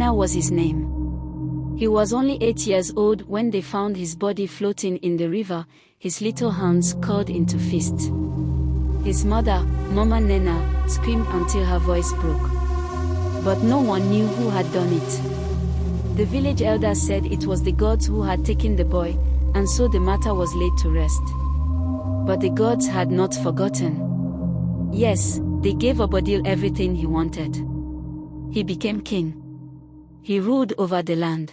Nena was his name. He was only 8 years old when they found his body floating in the river, his little hands curled into fists. His mother, Mama Nena, screamed until her voice broke. But no one knew who had done it. The village elders said it was the gods who had taken the boy, and so the matter was laid to rest. But the gods had not forgotten. Yes, they gave Obodil everything he wanted. He became king. He ruled over the land.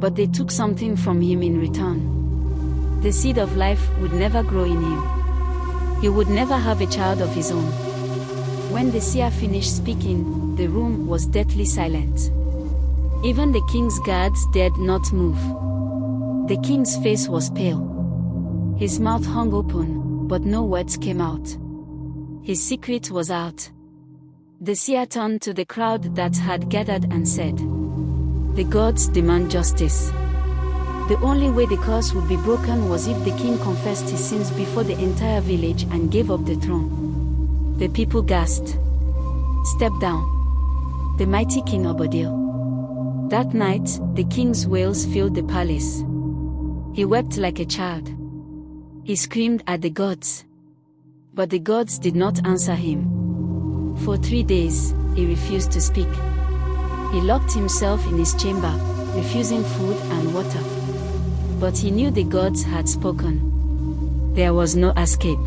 But they took something from him in return. The seed of life would never grow in him. He would never have a child of his own. When the seer finished speaking, the room was deathly silent. Even the king's guards dared not move. The king's face was pale. His mouth hung open, but no words came out. His secret was out. The seer turned to the crowd that had gathered and said, "The gods demand justice." The only way the curse would be broken was if the king confessed his sins before the entire village and gave up the throne. The people gasped. "Step down. The mighty King Obodil." That night, the king's wails filled the palace. He wept like a child. He screamed at the gods. But the gods did not answer him. For 3 days, he refused to speak. He locked himself in his chamber, refusing food and water. But he knew the gods had spoken. There was no escape.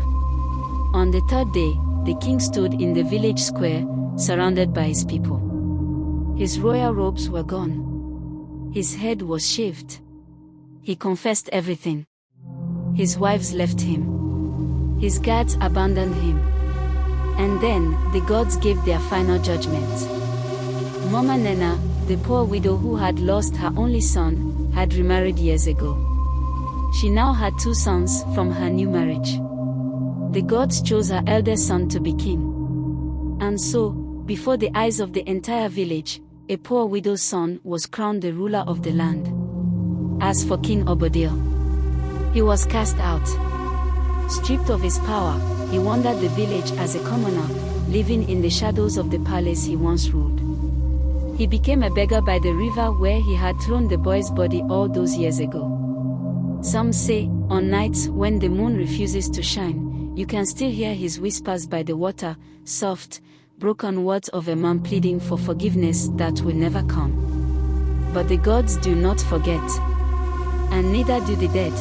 On the 3rd day, the king stood in the village square, surrounded by his people. His royal robes were gone. His head was shaved. He confessed everything. His wives left him. His guards abandoned him. And then, the gods gave their final judgment. Mama Nena, the poor widow who had lost her only son, had remarried years ago. She now had 2 sons from her new marriage. The gods chose her eldest son to be king. And so, before the eyes of the entire village, a poor widow's son was crowned the ruler of the land. As for King Obodil, he was cast out. Stripped of his power, he wandered the village as a commoner, living in the shadows of the palace he once ruled. He became a beggar by the river where he had thrown the boy's body all those years ago. Some say, on nights when the moon refuses to shine, you can still hear his whispers by the water, soft, broken words of a man pleading for forgiveness that will never come. But the gods do not forget. And neither do the dead.